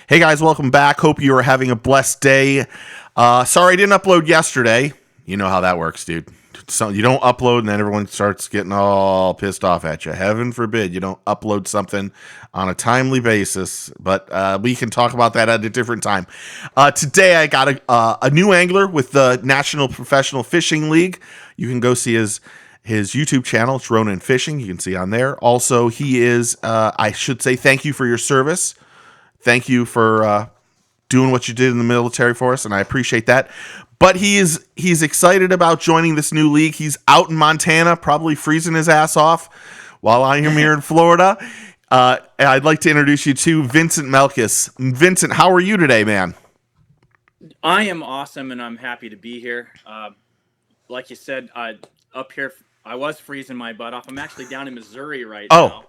Hey guys, welcome back. Hope you are having a blessed day. Sorry I didn't upload yesterday. You know how that works, dude. So you don't upload and then everyone starts getting all pissed off at you. Heaven forbid you don't upload something on a timely basis. But we can talk about that at a different time. Today I got a new angler with the National Professional Fishing League. You can go see his YouTube channel. It's Ronin Fishing. You can see on there. Also, he is, I should say, thank you for your service. Thank you for doing what you did in the military for us, and I appreciate that. But he's excited about joining this new league. He's out in Montana, probably freezing his ass off, while I am here in Florida. And I'd like to introduce you to Vincent Melkus. Vincent, how are you today, man? I am awesome, and I'm happy to be here. Like you said, up here, I was freezing my butt off. I'm actually down in Missouri right Oh, now.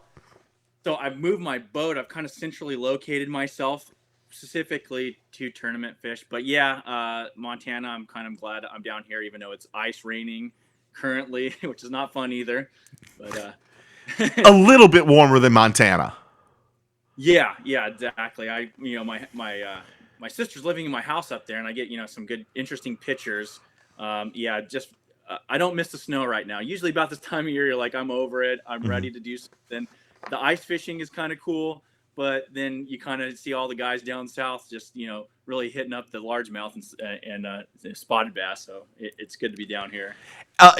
So I've moved my boat. I've kind of centrally located myself specifically to tournament fish. But yeah, Montana, I'm kind of glad I'm down here, even though it's ice raining currently, which is not fun either. But a little bit warmer than Montana. yeah, exactly. My sister's living in my house up there, and I get some good, interesting pictures. Yeah, just I don't miss the snow right now. Usually about this time of year, you're like, I'm over it. I'm Mhm. ready to do something. The ice fishing is kind of cool, but then you kind of see all the guys down south just really hitting up the largemouth and spotted bass. So it's good to be down here.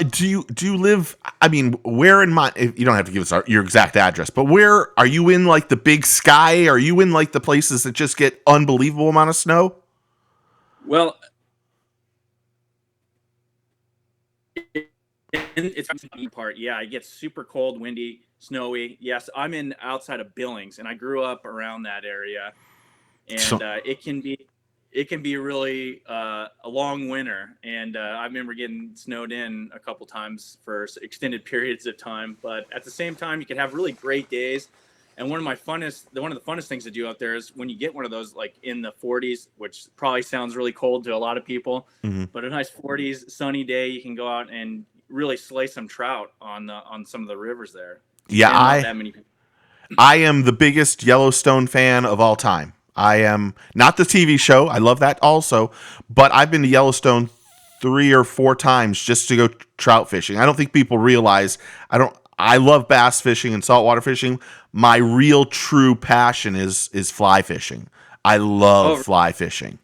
Do you live? I mean, where in Mon? You don't have to give us your exact address, but where are you in? Like the Big Sky? Are you in like the places that just get unbelievable amount of snow? Well, it's the part. Yeah, it gets super cold, windy, snowy. Yes, I'm in outside of Billings, and I grew up around that area, So and it can be really a long winter. And I remember getting snowed in a couple times for extended periods of time. But at the same time, you could have really great days. And one of the funnest things to do out there is when you get one of those like in the 40s, which probably sounds really cold to a lot of people, mhm. but a nice 40s sunny day, you can go out and really slay some trout on some of the rivers there. Yeah, And not that many people. I am the biggest Yellowstone fan of all time. I am not the TV show. I love that also, but I've been to Yellowstone 3 or 4 times just to go trout fishing. I don't think people realize I love bass fishing and saltwater fishing. My real true passion is fly fishing. I love Oh, fly fishing.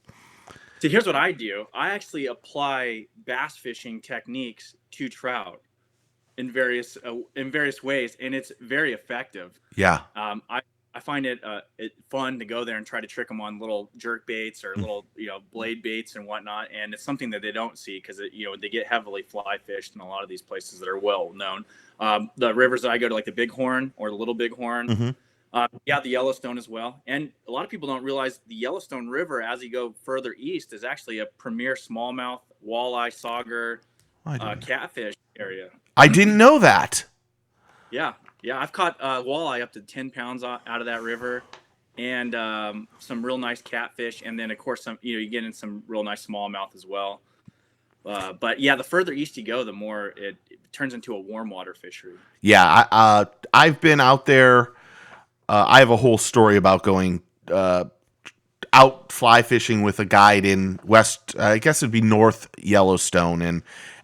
so here's what I do. I actually apply bass fishing techniques to trout in various ways, and it's very effective. Yeah. I find it fun to go there and try to trick them on little jerk baits or little blade baits and whatnot, and it's something that they don't see because they get heavily fly fished in a lot of these places that are well known. The rivers that I go to, like the Bighorn or the Little Bighorn, Mm-hmm. yeah, the Yellowstone as well. And a lot of people don't realize the Yellowstone River, as you go further east, is actually a premier smallmouth, walleye, sauger, catfish area. I didn't know that. Yeah, yeah, I've caught walleye up to 10 pounds out of that river, and some real nice catfish, and then of course you get in some real nice smallmouth as well. But yeah, the further east you go, the more it turns into a warm water fishery. Yeah, I've been out there. I have a whole story about going out fly fishing with a guide in West. I guess it'd be North Yellowstone,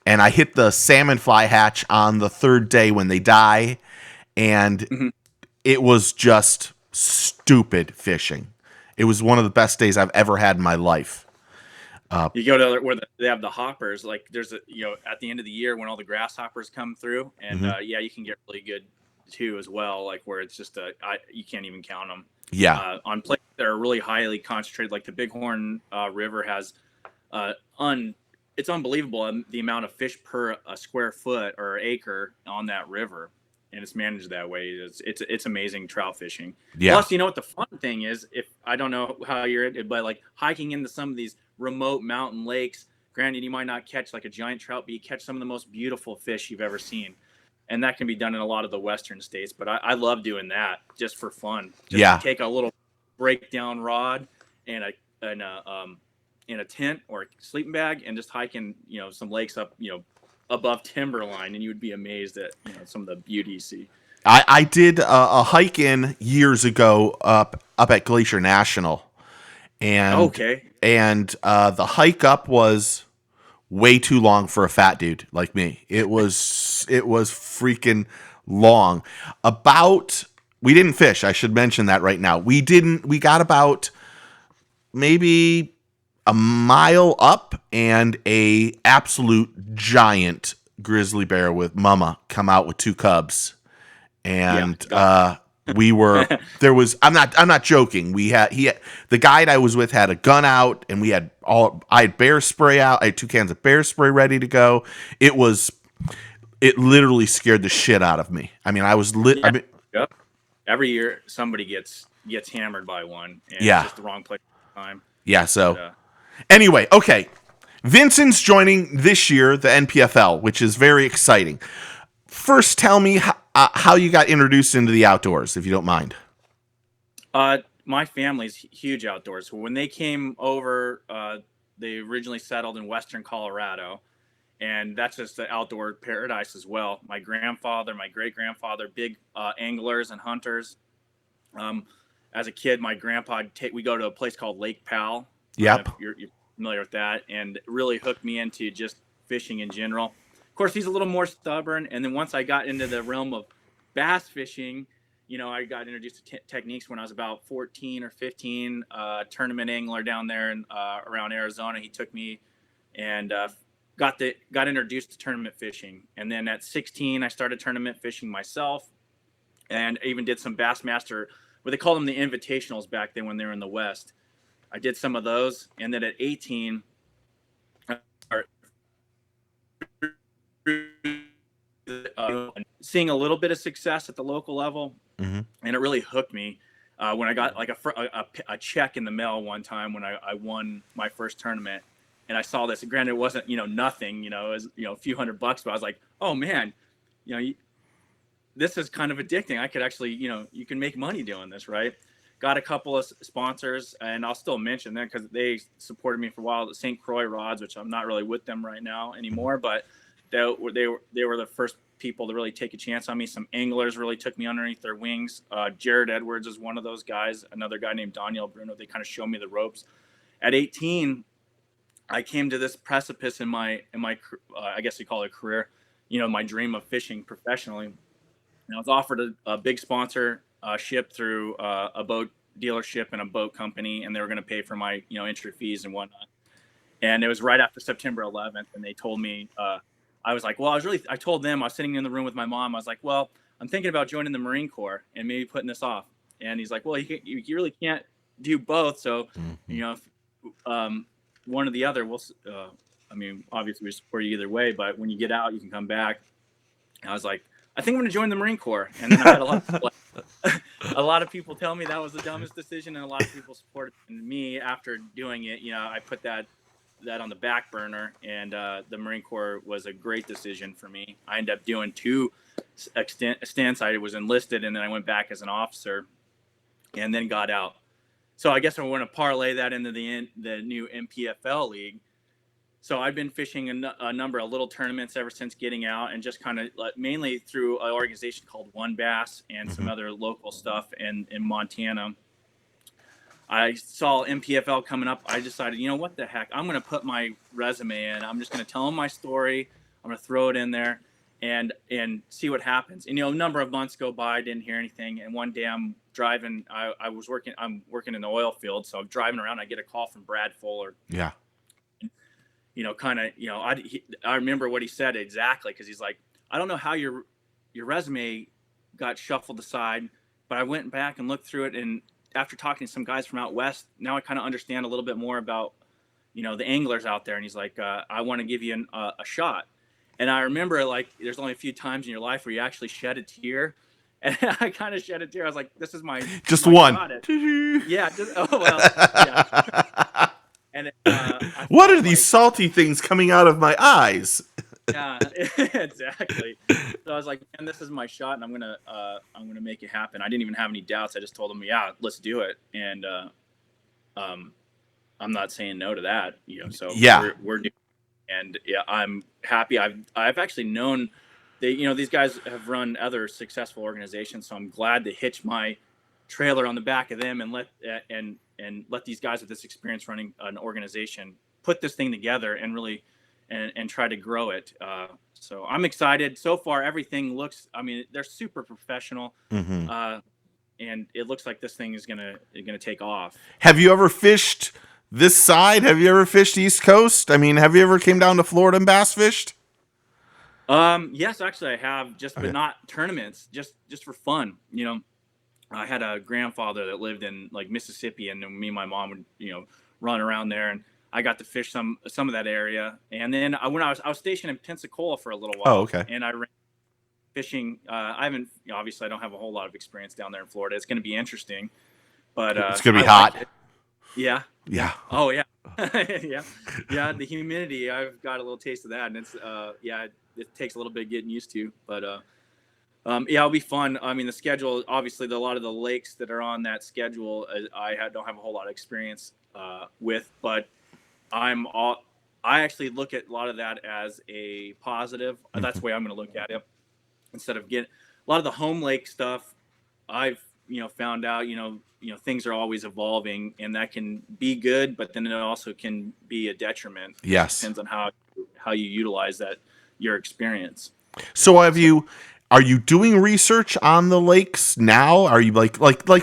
and I hit the salmon fly hatch on the third day when they die, and Mhm. it was just stupid fishing. It was one of the best days I've ever had in my life. You go to where they have the hoppers, like there's at the end of the year when all the grasshoppers come through, and Hmm. yeah, you can get really good too as well, like where it's just you can't even count them. Yeah, On places that are really highly concentrated, like the Bighorn River has uh, un it's unbelievable the amount of fish per square foot or acre on that river, and it's managed that way. It's amazing trout fishing. yeah. Plus, you know what the fun thing is? If I don't know how you're into it, but like hiking into some of these remote mountain lakes. Granted, you might not catch like a giant trout, but you catch some of the most beautiful fish you've ever seen, and that can be done in a lot of the western states. But I love doing that just for fun. Just Yeah. take a little breakdown rod and a tent or a sleeping bag and just hiking some lakes up above timberline, and you would be amazed at some of the beauty you see. I did a hike in years ago up at Glacier National, and Okay. the hike up was way too long for a fat dude like me. It was freaking long. About We didn't fish. I should mention that right now. We didn't. We got about maybe a mile up, and a absolute giant grizzly bear with mama come out with two cubs, Yeah. and Got we were there was I'm not joking. The guide I was with had a gun out, and I had bear spray out. I had 2 cans of bear spray ready to go. It literally scared the shit out of me. I mean, I was lit. I yeah. mean, Yep. Every year somebody gets hammered by one, and it's yeah, just the wrong place at the time. yeah. But So anyway, okay. Vincent's joining this year the NPFL, which is very exciting. First, tell me how you got introduced into the outdoors, if you don't mind. my family's huge outdoors. When they came over, they originally settled in Western Colorado, and that's just the outdoor paradise as well. My grandfather, my great grandfather, big anglers and hunters. Um, as a kid, my grandpa we go to a place called Lake Powell. If Yep. you're familiar with that, and it really hooked me into just fishing in general. Of course, he's a little more stubborn, and then once I got into the realm of bass fishing, I got introduced to techniques when I was about 14 or 15. Tournament angler down there in around Arizona, he took me and got introduced to tournament fishing. And then at 16, I started tournament fishing myself, and I even did some Bassmaster, what they called them the invitationals back then when they were in the West. I did some of those, and then at 18, seeing a little bit of success at the local level, Mm-hmm. and it really hooked me. When I got like a check in the mail one time when I won my first tournament, and I saw this. Granted, it wasn't nothing. It was a few $100, but I was like, oh man, this is kind of addicting. I could actually you can make money doing this, right? Got a couple of sponsors, and I'll still mention them because they supported me for a while. The St. Croix rods, which I'm not really with them right now anymore, but they were the first people to really take a chance on me. Some anglers really took me underneath their wings. Jared Edwards is one of those guys. Another guy named Daniel Bruno. They kind of showed me the ropes. At 18, I came to this precipice in my I guess you call it a career. My dream of fishing professionally. And I was offered a big sponsor ship through a boat dealership and a boat company, and they were going to pay for my entry fees and whatnot. And it was right after September 11th, and they told me. I was like, well, I told them, I was sitting in the room with my mom. I was like, well, I'm thinking about joining the Marine Corps and maybe putting this off. And he's like, well, you really can't do both. So, if, one or the other, obviously we support you either way, but when you get out, you can come back. And I was like, I think I'm going to join the Marine Corps. And then I had a lot of people tell me that was the dumbest decision, and a lot of people supported me after doing it. I put that on the back burner, and the Marine Corps was a great decision for me. I ended up doing 2 stints. I was enlisted, and then I went back as an officer, and then got out. So I guess I want to parlay that into the new NPFL league. So I've been fishing a number of little tournaments ever since getting out, and just kind of mainly through an organization called One Bass and some other local stuff in Montana. I saw NPFL coming up. I decided, what the heck? I'm going to put my resume in. I'm just going to tell them my story. I'm going to throw it in there and see what happens. And, a number of months go by, I didn't hear anything. And one day I'm driving. I'm working in the oil field. So I'm driving around. I get a call from Brad Fuller. Yeah. I remember what he said exactly, because he's like, I don't know how your resume got shuffled aside, but I went back and looked through it, and after talking to some guys from out west, now I kind of understand a little bit more about, the anglers out there. And he's like, I want to give you a shot. And I remember, there's only a few times in your life where you actually shed a tear. And I kind of shed a tear. I was like, this is my just my one. shot. Yeah. Yeah. And what are these salty things coming out of my eyes? Yeah, exactly. So I was like, man, this is my shot, and I'm gonna make it happen. I didn't even have any doubts. I just told them, yeah, let's do it. And I'm not saying no to that. So yeah, we're doing it. And yeah, I'm happy. I've actually known these guys have run other successful organizations, so I'm glad to hitch my trailer on the back of them and and let these guys with this experience running an organization put this thing together and really and try to grow it. So I'm excited. So far, everything looks. I mean, they're super professional, Mm-hmm. and it looks like this thing is gonna take off. Have you ever fished this side? Have you ever fished East Coast? I mean, have you ever came down to Florida and bass fished? Yes, actually, I have but Okay. not tournaments, just for fun. I had a grandfather that lived in like Mississippi, and then me and my mom would run around there, and I got to fish some of that area. And then when I was stationed in Pensacola for a little Oh, while, okay. and I ran fishing. I haven't obviously I don't have a whole lot of experience down there in Florida. It's going to be interesting, but It's gonna I be like hot. it. Yeah, yeah. Yeah. Oh yeah, yeah, yeah. The humidity, I've got a little taste of that, and it's yeah, it takes a little bit getting used to, but yeah, it'll be fun. I mean, the schedule, obviously, a lot of the lakes that are on that schedule, don't have a whole lot of experience with, but I actually look at a lot of that as a positive. That's Mm-hmm. the way I'm going to look at it. Instead of getting a lot of the home lake stuff, I've found out things are always evolving, and that can be good, but then it also can be a detriment. It just Yes. depends on how you utilize that your experience. So So are you doing research on the lakes now? Are you like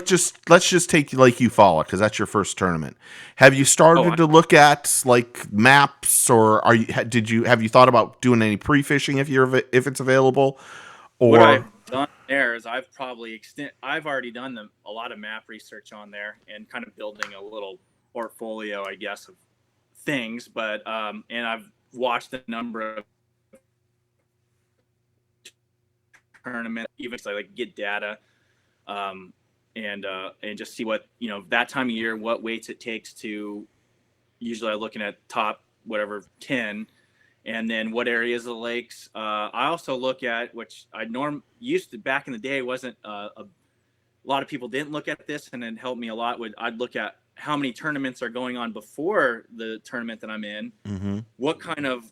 just let's just take Lake Eufaula because that's your first tournament. Have you oh, started to look at like maps, or have you thought about doing any pre-fishing if it's available? what Or I've done there is I've already done a lot of map research on there and kind of building a little portfolio, I guess, of things. But and I've watched a number of tournaments, even so, like get data, um, and just see what that time of year, what weights it takes to. Usually, I'm looking at top whatever 10, and then what areas of the lakes. I also look at, which I used to back in the day, wasn't a lot of people didn't look at this, and it helped me a lot. I'd look at how many tournaments are going on before the tournament that I'm in. mm-hmm. What kind of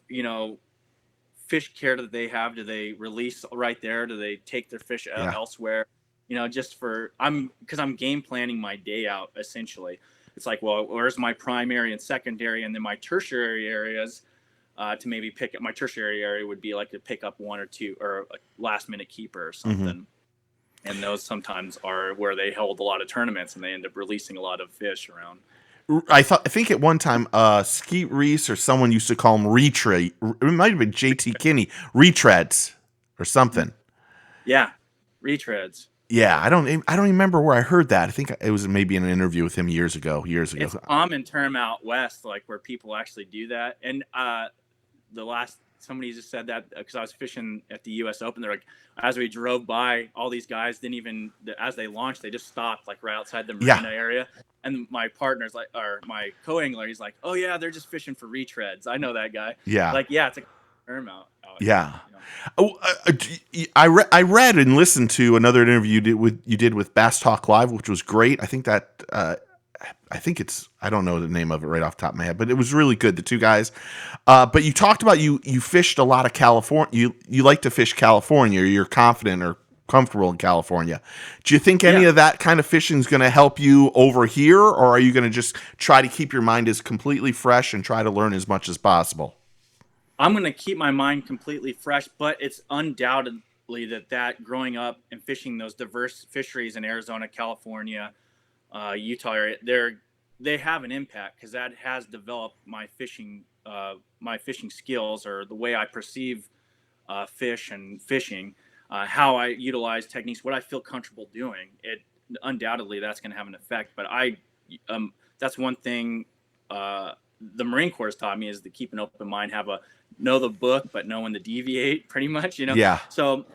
fish care do they have? Do they release right there? Do they take their fish Yeah. elsewhere? Just because I'm game planning my day out essentially. It's like, well, where's my primary and secondary, and then my tertiary areas. To maybe pick up my tertiary area would be like to pick up one or two or a last minute keeper or Mm-hmm. something. And those sometimes are where they hold a lot of tournaments and they end up releasing a lot of fish around. I think at one time, Skeet Reese or someone used to call them retread. It might have been JT Kinney retreads or something. Yeah, retreads. Yeah, I don't remember where I heard that. I think it was maybe in an interview with him years ago. It's a common term out west, like where people actually do that. And somebody just said that because I was fishing at the U.S. Open. They're like, as we drove by, all these guys didn't even, as they launched, they just stopped like right outside the marina area. And my partner's like, or my co-angler, he's like, oh yeah, they're just fishing for retreads. I know that guy. Yeah. Like, yeah, it's a term out Yeah. here. I read and listened to another interview you did with Bass Talk Live, which was great. I think that I don't know the name of it right off the top of my head, but it was really good. The two guys. But you talked about you fished a lot of California. You like to fish California. Or you're confident or comfortable in California. Do you think any of that kind of fishing is going to help you over here, or are you going to just try to keep your mind as completely fresh and try to learn as much as possible? I'm going to keep my mind completely fresh, but it's undoubtedly that growing up and fishing those diverse fisheries in Arizona, California, Utah area, they have an impact because that has developed my fishing skills or the way I perceive fish and fishing, how I utilize techniques, what I feel comfortable doing. It undoubtedly that's going to have an effect. But that's one thing the Marine Corps has taught me is to keep an open mind, know the book, but know when to deviate. Pretty much, Yeah. So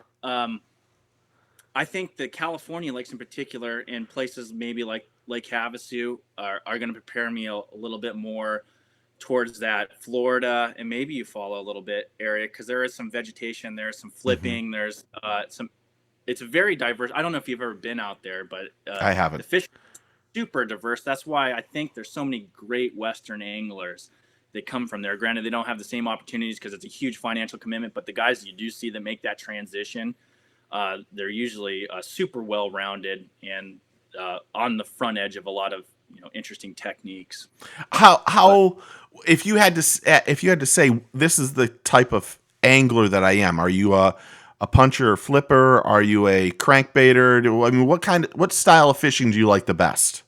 I think the California lakes in particular, and places maybe like Lake Havasu, are going to prepare me a little bit more towards that Florida and maybe Eufaula a little bit area, because there is some vegetation, there's some flipping, there's it's a very diverse. I don't know if you've ever been out there, but I haven't. the fish are super diverse. That's why I think there's so many great Western anglers that come from there. Granted, they don't have the same opportunities because it's a huge financial commitment, but the guys you do see that make that transition, they're usually super well-rounded and on the front edge of a lot of interesting techniques. How if you had to say this is the type of angler that I am, are you a puncher or flipper? Are you a crankbaiter? I mean, what style of fishing do you like the best?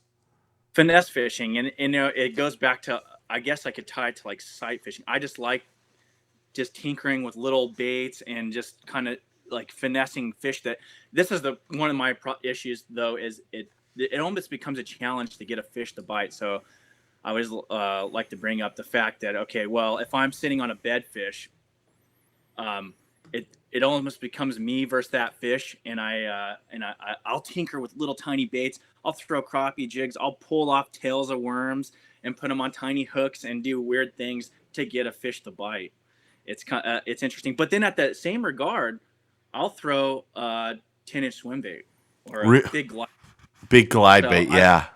Finesse fishing, and it goes back to, I guess I could tie it to like sight fishing. I just like just tinkering with little baits and just kind of like finessing fish. That this is the one of my issues though, is it almost becomes a challenge to get a fish to bite. So I always like to bring up the fact that, okay, well, if I'm sitting on a bed fish, it almost becomes me versus that fish, and I'll tinker with little tiny baits. I'll throw crappie jigs. I'll pull off tails of worms and put them on tiny hooks and do weird things to get a fish to bite. It's interesting. But then at the same regard, I'll throw a 10-inch swim bait or a big glide bait. Yeah.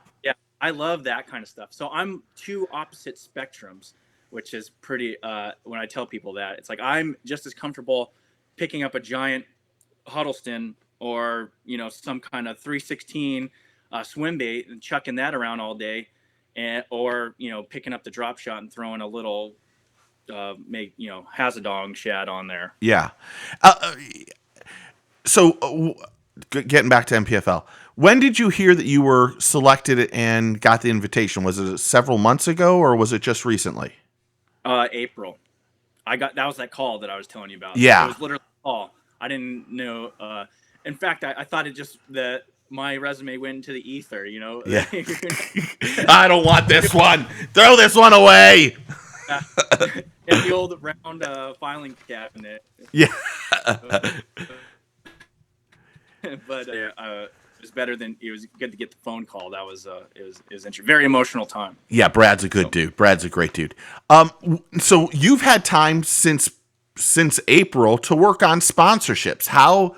I love that kind of stuff. So I'm two opposite spectrums, which is pretty, when I tell people that, it's like I'm just as comfortable picking up a giant Huddleston or, some kind of 316 swim bait and chucking that around all day, or picking up the drop shot and throwing a little Hazadong shad on there. Yeah. So getting back to MPFL, when did you hear that you were selected and got the invitation? Was it several months ago or was it just recently? April. That was that call that I was telling you about. Yeah. It was literally a call. I didn't know. In fact, I thought that my resume went into the ether, Yeah. I don't want this one. Throw this one away. In the old round filing cabinet. Yeah. But it was better than, it was good to get the phone call. That was it was interesting. Very emotional time. Yeah, Brad's a good dude. Brad's a great dude. So you've had time since April to work on sponsorships. How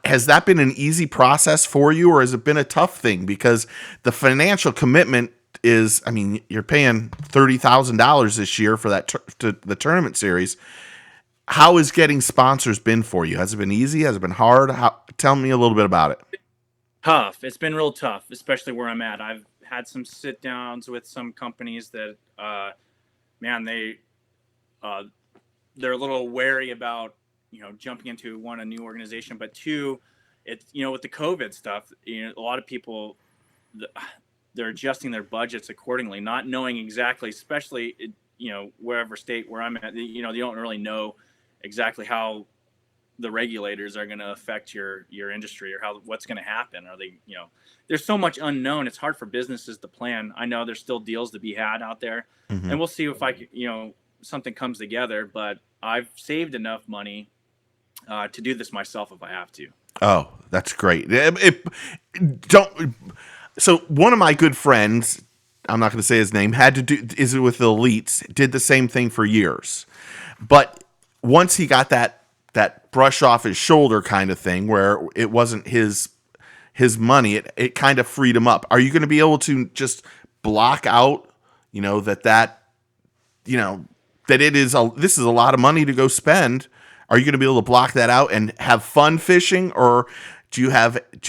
has that been an easy process for you, or has it been a tough thing? Because the financial commitment is, I mean, you're paying $30,000 this year for the tournament series. How has getting sponsors been for you? Has it been easy? Has it been hard? Tell me a little bit about it. Tough. It's been real tough, especially where I'm at. I've had some sit downs with some companies that, they're a little wary about, jumping into a new organization, but two, it's, with the COVID stuff, a lot of people, they're adjusting their budgets accordingly, not knowing exactly, especially, wherever state where I'm at, you don't really know exactly how the regulators are going to affect your industry, or what's going to happen. Are they, there's so much unknown. It's hard for businesses to plan. I know there's still deals to be had out there, and we'll see if something comes together, but I've saved enough money to do this myself if I have to. Oh, that's great. So one of my good friends, I'm not going to say his name, is with the elites, did the same thing for years. But once he got that brush off his shoulder kind of thing, where it wasn't his money, it kind of freed him up. Are you going to be able to just block out, that this is a lot of money to go spend? Are you going to be able to block that out and have fun fishing, or do you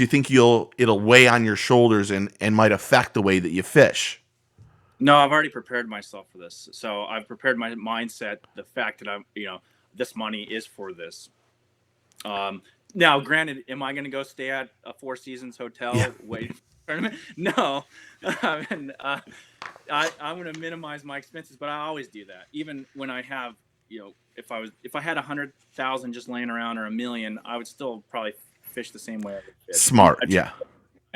think it'll weigh on your shoulders and might affect the way that you fish? No, I've already prepared myself for this. So I've prepared my mindset, the fact that I'm, this money is for this. Now, granted, am I going to go stay at a Four Seasons hotel waiting for the tournament? No. I'm going to minimize my expenses, but I always do that. Even when I have, if I had 100,000 just laying around or $1 million, I would still probably fish the same way I would fish. Smart, yeah.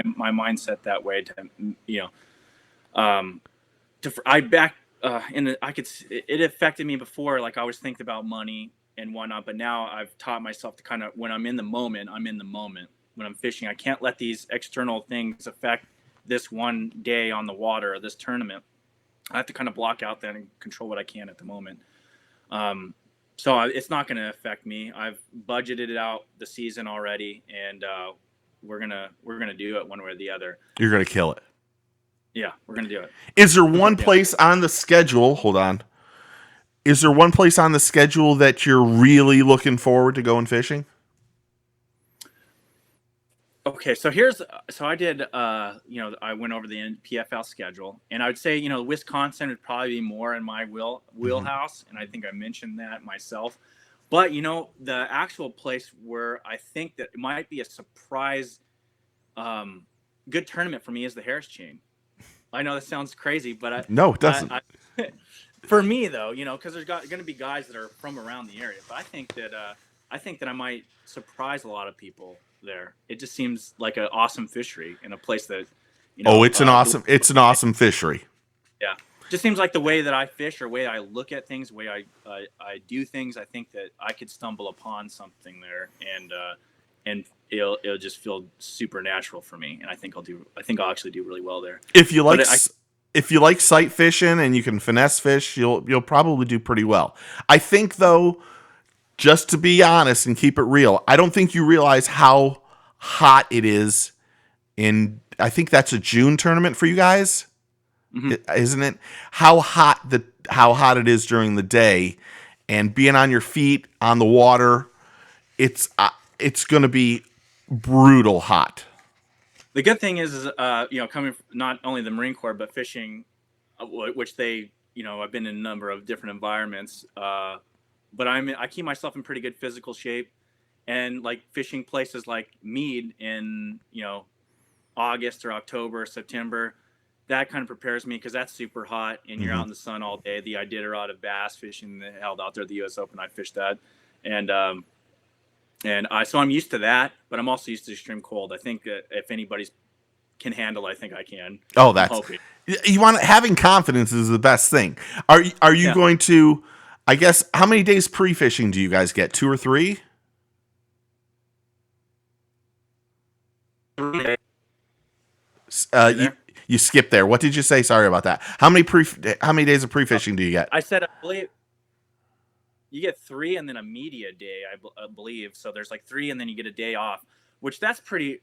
My mindset that way it affected me before. Like I always think about money and whatnot, but now I've taught myself to kind of, when I'm in the moment, when I'm fishing. I can't let these external things affect this one day on the water or this tournament. I have to kind of block out that and control what I can at the moment. So it's not going to affect me. I've budgeted out the season already, and we're gonna do it one way or the other. You're gonna kill it. Yeah, we're gonna do it. Is there one place on the schedule? Hold on. Is there one place on the schedule that you're really looking forward to going fishing? Okay, so I did I went over the PFL schedule, and I would say Wisconsin would probably be more in my Hmm. wheelhouse, and I think I mentioned that myself. But the actual place where I think that it might be a surprise, um, good tournament for me is the Harris Chain. I know that sounds crazy, but No, it doesn't. I for me though, because there's going to be guys that are from around the area, but I think that I might surprise a lot of people there. It just seems like an awesome fishery and a place that, Oh, it's an the way awesome it's an awesome fishery. yeah, just seems like the way that I fish or way I look at things, the way I do things. I think that I could stumble upon something there, and it'll just feel supernatural for me, and I think I'll actually do really well there. If you like But I if you like sight fishing and you can finesse fish, you'll probably do pretty well. I think though, just to be honest and keep it real, I don't think you realize how hot it is in I think that's a June tournament for you guys, mhm. isn't it? How hot it is during the day and being on your feet on the water, it's going to be brutal hot. The good thing is coming from not only the Marine Corps but fishing, which I've been in a number of different environments. But I keep myself in pretty good physical shape, and like fishing places like Mead in August or October, September, that kind of prepares me because that's super hot and you're Hmm. out in the sun all day. The Iditarod of bass fishing that held out there at the U.S. Open, I fished that, and so I'm used to that, but I'm also used to extreme cold. I think that if anybody's can handle, I think I can. Oh, I'm that's hoping. you want having confidence is the best thing. Are you Yeah. going to? I guess how many days pre-fishing do you guys get? 2 or 3? Are Uh, you you there? you skip there. What did you say? Sorry about that. How many days of pre-fishing do you get? I said I believe you get 3 and then a media day. I believe so. There's like 3 and then you get a day off, which that's pretty.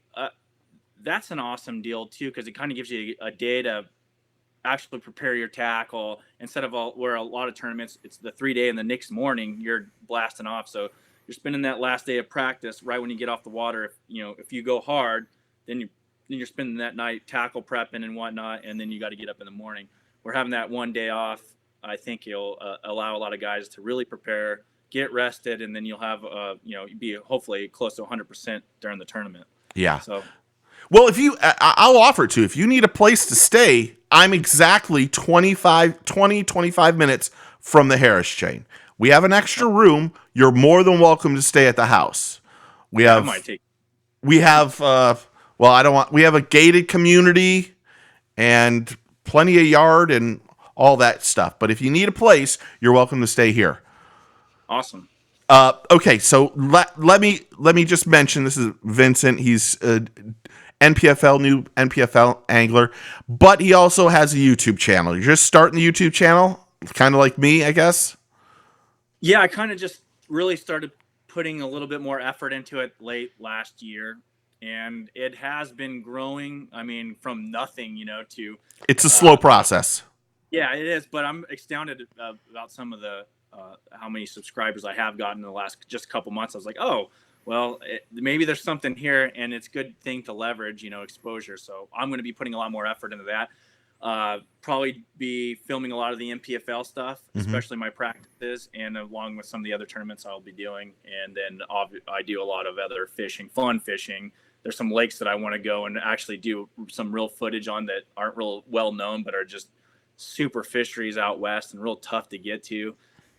That's an awesome deal too because it kind of gives you a day to actually prepare your tackle instead of where a lot of tournaments it's the 3 day and the next morning you're blasting off. So you're spending that last day of practice right when you get off the water. If you go hard, then you're spending that night tackle prepping and whatnot, and then you got to get up in the morning. We're having that one day off. I think you'll allow a lot of guys to really prepare, get rested, and then you'll have be hopefully close to 100% during the tournament. Yeah. So Well, I'll offer to. If you need a place to stay, I'm exactly 25 minutes from the Harris chain. We have an extra room. You're more than welcome to stay at the house. We that might have take. we have well, I don't want we have a gated community and plenty of yard and all that stuff. But if you need a place, you're welcome to stay here. Awesome. Okay, so let me just mention this is Vincent. He's new NPFL angler, but he also has a YouTube channel. You're just starting the YouTube channel, kind of like me, I guess. Yeah, I kind of just really started putting a little bit more effort into it late last year, and it has been growing. I mean, from nothing, to It's a slow you know, process. yeah, it is. But I'm astounded about some of the how many subscribers I have gotten in the last just couple months. I was like, oh, well, maybe there's something here, and it's a good thing to leverage, exposure. So I'm going to be putting a lot more effort into that. Probably be filming a lot of the MPFL stuff, Hmm. especially my practices, and along with some of the other tournaments I'll be doing. And then I do a lot of other fishing, fun fishing. There's some lakes that I want to go and actually do some real footage on that aren't real well known, but are just super fisheries out west and real tough to get to.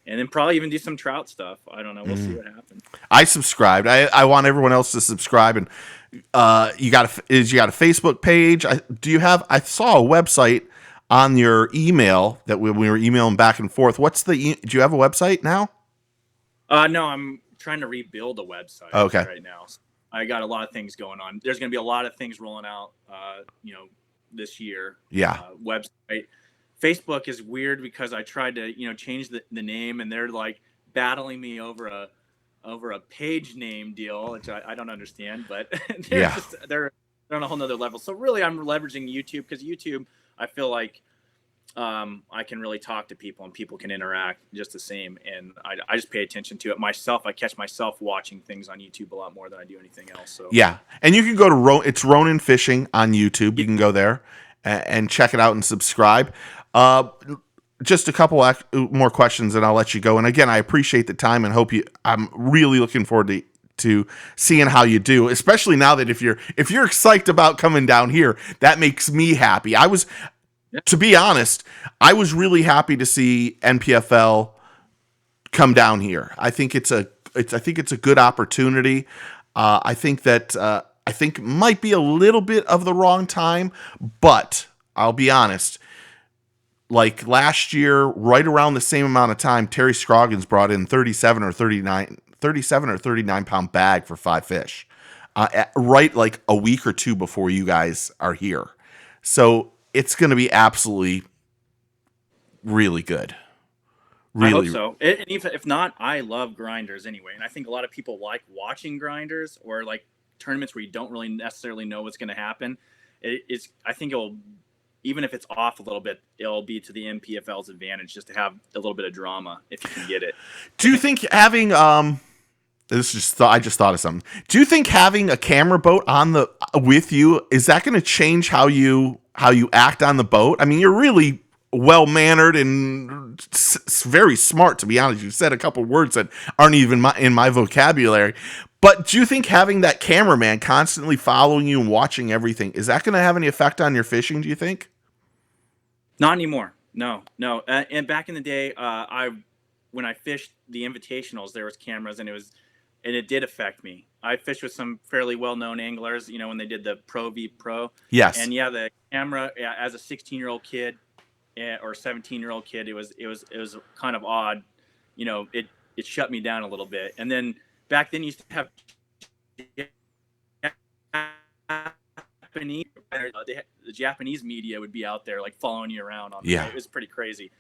And then probably even do some trout stuff. I don't know. We'll see what happens. I subscribed. I want everyone else to subscribe. And you got a Facebook page. Do you have? I saw a website on your email that we were emailing back and forth. Do you have a website now? No, I'm trying to rebuild a website Okay. right now. So I got a lot of things going on. There's going to be a lot of things rolling out, this year. Yeah. Website. Facebook is weird because I tried to, change the name, and they're like battling me over a page name deal, which I don't understand, but Yeah. they're on a whole nother level. So really, I'm leveraging YouTube because YouTube, I feel like I can really talk to people and people can interact just the same. And I just pay attention to it myself. I catch myself watching things on YouTube a lot more than I do anything else. So Yeah, and you can go to it's Ronin Fishing on YouTube. You yeah, can go there and check it out and subscribe. Uh, just a couple more questions, and I'll let you go. And again, I appreciate the time and hope you. I'm really looking forward to seeing how you do, especially now that if you're excited about coming down here, that makes me happy. To be honest, I was really happy to see NPFL come down here. I think it's a good opportunity. I think might be a little bit of the wrong time, but I'll be honest. Like last year, right around the same amount of time, Terry Scroggins brought in 37 or 39 pound bag for 5 fish, right like a week or two before you guys are here. So it's going to be absolutely really good. I hope Really, so. And if not, I love grinders anyway. And I think a lot of people like watching grinders or like tournaments where you don't really necessarily know what's going to happen. I think it'll, even if it's off a little bit, it'll be to the MPFL's advantage just to have a little bit of drama if you can get it. do you think having I just thought of something. Do you think having a camera boat on the with you is that going to change how you act on the boat? I mean, you're really well mannered and very smart, to be honest. You said a couple words that aren't even in my vocabulary. But do you think having that cameraman constantly following you and watching everything, is that going to have any effect on your fishing, do you think? Not anymore. No, no. And back in the day, when I fished the invitationals, there was cameras, and it did affect me. I fished with some fairly well-known anglers, when they did the Pro V Pro. Yes. And yeah, the camera, as a 16-year-old kid or 17-year-old kid, it was kind of odd. It shut me down a little bit. And then back then, you used to have Japanese, the Japanese media would be out there like following you around. It was pretty crazy.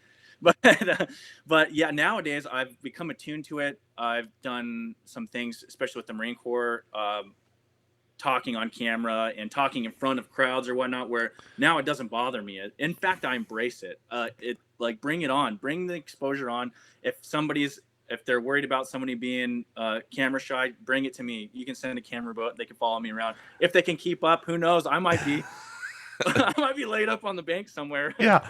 But yeah, nowadays I've become attuned to it. I've done some things, especially with the Marine Corps, talking on camera and talking in front of crowds or whatnot, where now it doesn't bother me. In fact, I embrace it. Bring it on, bring the exposure on. If they're worried about somebody being camera shy, bring it to me. You can send a camera boat. They can follow me around. If they can keep up, who knows? I might be, I might be laid up on the bank somewhere. Yeah.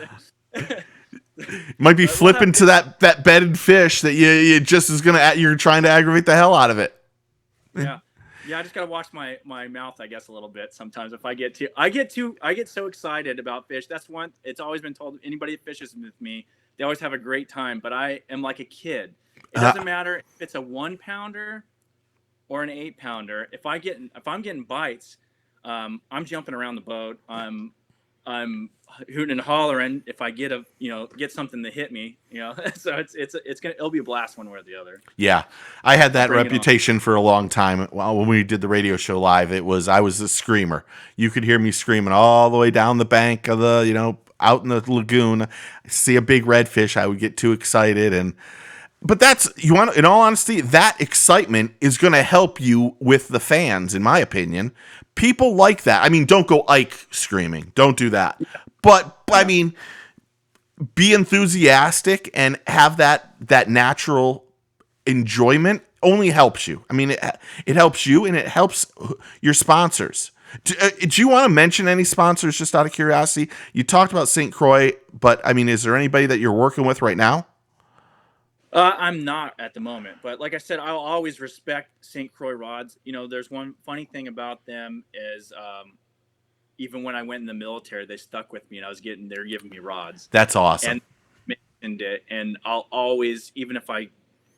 Might be flipping to that bedded fish that you just is you're trying to aggravate the hell out of it. Yeah. I just gotta watch my mouth, I guess, a little bit sometimes. If I get so excited about fish. That's one. It's always been told, anybody that fishes with me, they always have a great time. But I am like a kid. It doesn't matter if it's a 1 pounder or an 8 pounder. If I'm getting bites, I'm jumping around the boat. I'm hooting and hollering if I get something to hit me, so it'll be a blast one way or the other. Yeah. I had that reputation for a long time. Well, when we did the radio show live, I was a screamer. You could hear me screaming all the way down the bank of the, out in the lagoon. I see a big redfish, I would get too excited. But in all honesty, that excitement is going to help you with the fans, in my opinion. People like that. I mean, don't go Ike screaming. Don't do that. But I mean, be enthusiastic and have that natural enjoyment only helps you. I mean, it helps you and it helps your sponsors. Do you want to mention any sponsors, just out of curiosity? You talked about St. Croix, but I mean, is there anybody that you're working with right now? I'm not at the moment, but like I said, I'll always respect St. Croix rods. There's one funny thing about them is even when I went in the military, they stuck with me, and they're giving me rods. That's awesome. And mentioned it, and I'll always, even if I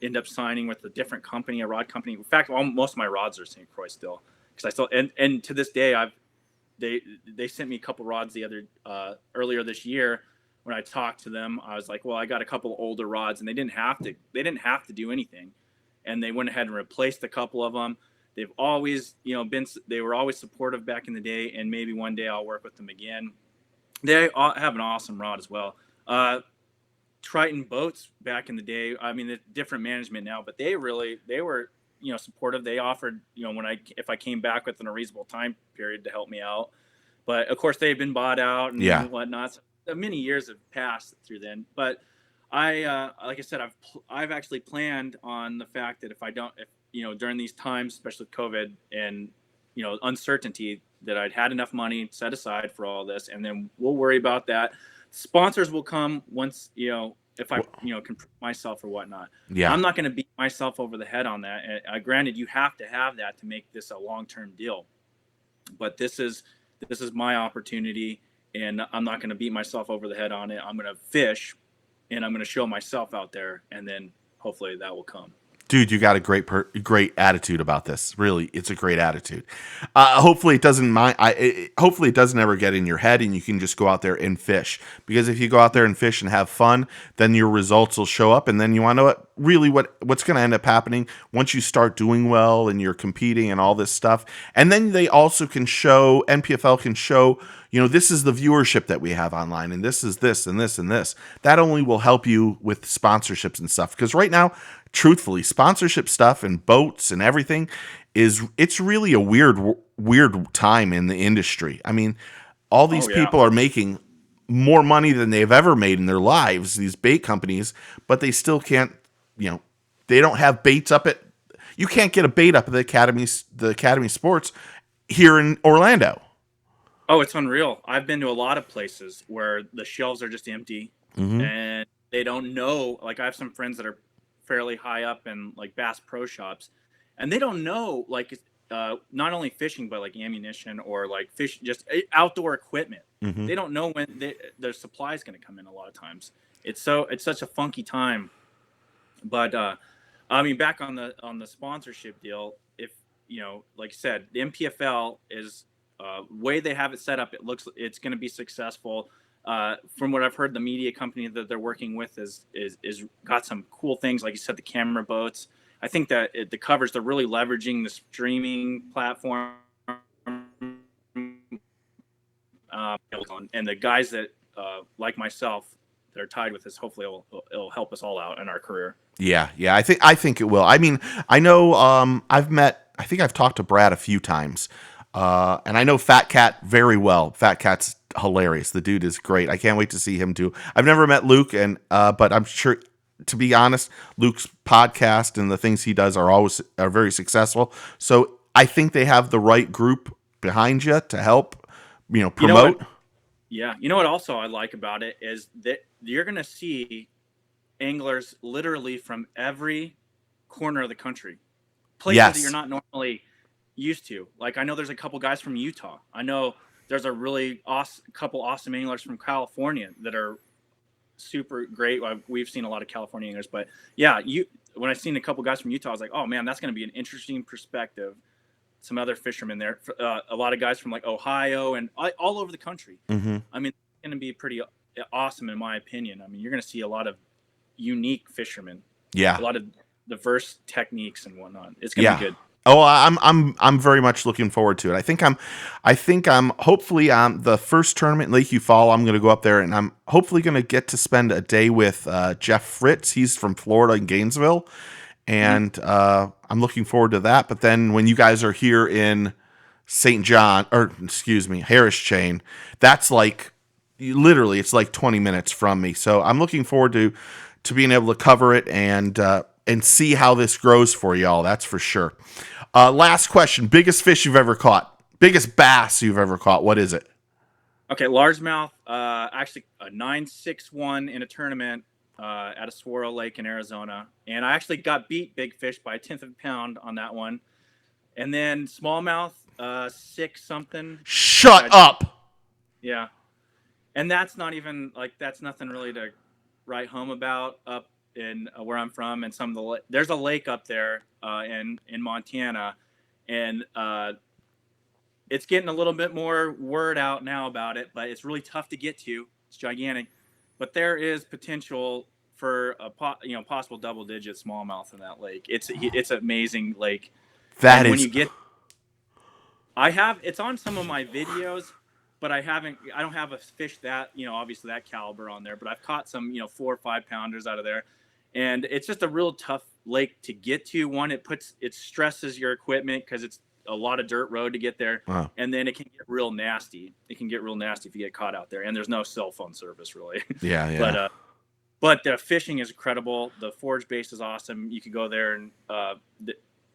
end up signing with a different company, a rod company. In fact, most of my rods are St. Croix still, because I still and to this day they sent me a couple rods earlier this year. When I talked to them, I was like, well, I got a couple older rods, and they didn't have to do anything. And they went ahead and replaced a couple of them. They've always, they were always supportive back in the day, and maybe one day I'll work with them again. They have an awesome rod as well. Triton boats back in the day, I mean, different management now, but they were, supportive. They offered, if I came back within a reasonable time period to help me out. But of course they've been bought out and whatnot. many years have passed through then. But like I said, I've actually planned on the fact that if during these times, especially with COVID and uncertainty, that I'd had enough money set aside for all this, and then we'll worry about that. Sponsors will come once if I can prove myself or whatnot. Yeah. I'm not going to beat myself over the head on that. Granted, you have to have that to make this a long-term deal, but this is my opportunity, and I'm not going to beat myself over the head on it. I'm going to fish, and I'm going to show myself out there, and then hopefully that will come. Dude, you got a great attitude about this. Really, it's a great attitude. Hopefully, it doesn't hopefully it doesn't ever get in your head, and you can just go out there and fish. Because if you go out there and fish and have fun, then your results will show up, and then you want to know what's going to end up happening once you start doing well and you're competing and all this stuff. And then they also can show NPFL can show. This is the viewership that we have online, and this is this and this and this. That only will help you with sponsorships and stuff. Because right now, truthfully, sponsorship stuff and boats and everything it's really a weird time in the industry. I mean, all these people are making more money than they've ever made in their lives, these bait companies, but they still can't, they don't have baits up at, you can't get a bait up at the Academy Sports here in Orlando. Oh, it's unreal. I've been to a lot of places where the shelves are just empty, and they don't know. Like, I have some friends that are fairly high up in like Bass Pro Shops, and they don't know not only fishing but like ammunition or like fish, just outdoor equipment. They don't know when their supply is going to come in. A lot of times, it's such a funky time. But I mean, back on the sponsorship deal, if like I said, the MPFL is. Way they have it set up, it's going to be successful. From what I've heard, the media company that they're working with is got some cool things, like you said, the camera boats. I think that the covers, they're really leveraging the streaming platform, and the guys that like myself that are tied with this, hopefully it'll help us all out in our career. Yeah, I think it will. I mean, I know I think I've talked to Brad a few times. And I know Fat Cat very well. Fat Cat's hilarious. The dude is great. I can't wait to see him too. I've never met Luke, but I'm sure, to be honest, Luke's podcast and the things he does are very successful. So I think they have the right group behind you to help, promote. You know what also I like about it is that you're going to see anglers literally from every corner of the country. Places that you're not normally used to. Like, I know there's a couple guys from Utah. I know there's a really couple awesome anglers from California that are super great. We've seen a lot of California anglers, but yeah, when I seen a couple guys from Utah, I was like, oh man, that's going to be an interesting perspective. Some other fishermen there, a lot of guys from like Ohio and all over the country. I mean, it's going to be pretty awesome in my opinion. I mean, you're going to see a lot of unique fishermen. Yeah, a lot of diverse techniques and whatnot. It's going to be good. Oh, I'm very much looking forward to it. I think I'm hopefully the first tournament in Lake Eufaula, I'm going to go up there and I'm hopefully going to get to spend a day with Jeff Fritz. He's from Florida in Gainesville, and I'm looking forward to that. But then when you guys are here in Harris Chain, that's like literally it's like 20 minutes from me. So I'm looking forward to being able to cover it and see how this grows for y'all. That's for sure. Last question. Biggest fish you've ever caught. Biggest bass you've ever caught. What is it? Okay, largemouth. Actually, a 961 in a tournament at a Saguaro Lake in Arizona. And I actually got beat big fish by 1/10 of a pound on that one. And then smallmouth, 6 something. Shut up. Yeah. And that's not even, that's nothing really to write home about up in where I'm from, and there's a lake up there in Montana, and it's getting a little bit more word out now about it, but it's really tough to get to. It's gigantic, but there is potential for a possible double-digit smallmouth in that lake. It's an amazing lake. It's on some of my videos, but I don't have a fish that obviously that caliber on there, but I've caught some 4 or 5 pounders out of there. And it's just a real tough lake to get to. One, it stresses your equipment because it's a lot of dirt road to get there. Wow. And then it can get real nasty. It can get real nasty if you get caught out there. And there's no cell phone service really. Yeah. But the fishing is incredible. The forage base is awesome. You could go there and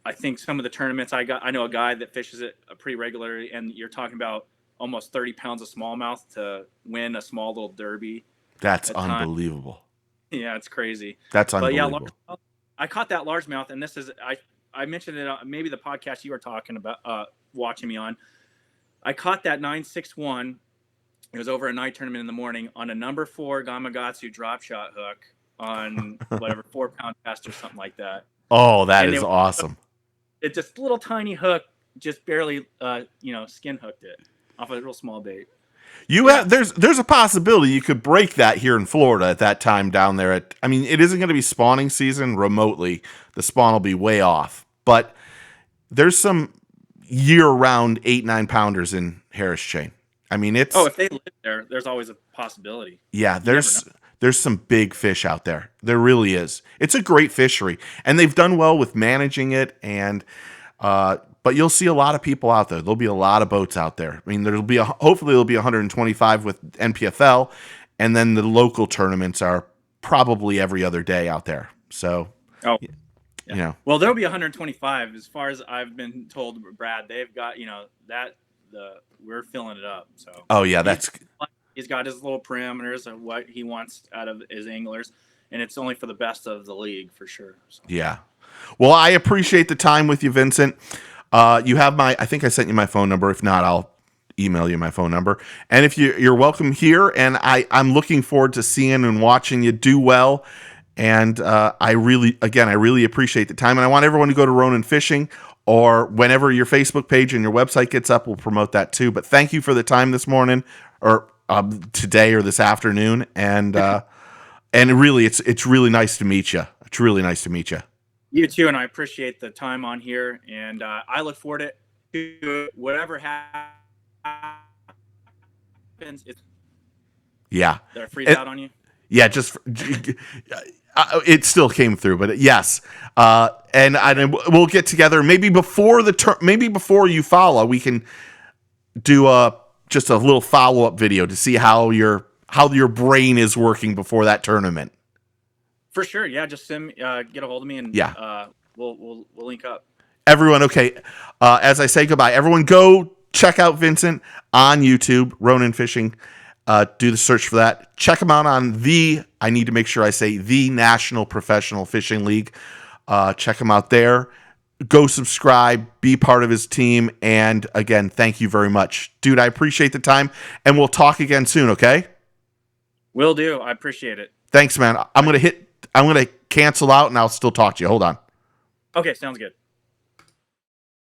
I think some of the tournaments I know a guy that fishes it pretty regularly, and you're talking about almost 30 pounds of smallmouth to win a small little derby. That's unbelievable. Yeah, it's crazy. That's unbelievable. But yeah, I caught that largemouth, and this is I mentioned it on maybe the podcast you were talking about, watching me on. I caught that 961. It was over a night tournament in the morning on a number 4 Gamakatsu drop shot hook on whatever 4-pound cast or something like that. Oh, that is awesome. It's just a little tiny hook, just barely, skin hooked it off a real small bait. There's a possibility you could break that here in Florida at that time down there. It isn't going to be spawning season remotely. The spawn will be way off, but there's some year-round 8-9 pounders in Harris Chain. It's if they live there, there's always a possibility. Yeah, there's some big fish out there. There really is. It's a great fishery, and they've done well with managing it. And but you'll see a lot of people out there. There'll be a lot of boats out there. Hopefully there'll be 125 with NPFL, and then the local tournaments are probably every other day out there. So, yeah. Well, there'll be 125 as far as I've been told. Brad, they've got we're filling it up. So. Oh yeah, He's got his little parameters of what he wants out of his anglers, and it's only for the best of the league for sure. So. Yeah. Well, I appreciate the time with you, Vincent. You have I think I sent you my phone number. If not, I'll email you my phone number. And if you're welcome here, and I'm looking forward to seeing and watching you do well. And I really appreciate the time. And I want everyone to go to Ronin Fishing, or whenever your Facebook page and your website gets up, we'll promote that too. But thank you for the time this morning, or today, or this afternoon. And really, it's really nice to meet you. It's really nice to meet you. You too, and I appreciate the time on here. And I look forward to whatever happens. Yeah. Did I freeze out on you? Yeah, it still came through, but yes. And we'll get together maybe before you follow. We can do just a little follow-up video to see how your brain is working before that tournament. For sure, yeah. Just get a hold of me, and we'll link up. Everyone, okay. As I say goodbye, everyone go check out Vincent on YouTube, Ronin Fishing. Do the search for that. Check him out on I need to make sure I say the National Professional Fishing League. Check him out there. Go subscribe, be part of his team, and again, thank you very much. Dude, I appreciate the time, and we'll talk again soon, okay? Will do. I appreciate it. Thanks, man. I'm gonna cancel out, and I'll still talk to you. Hold on. Okay, sounds good.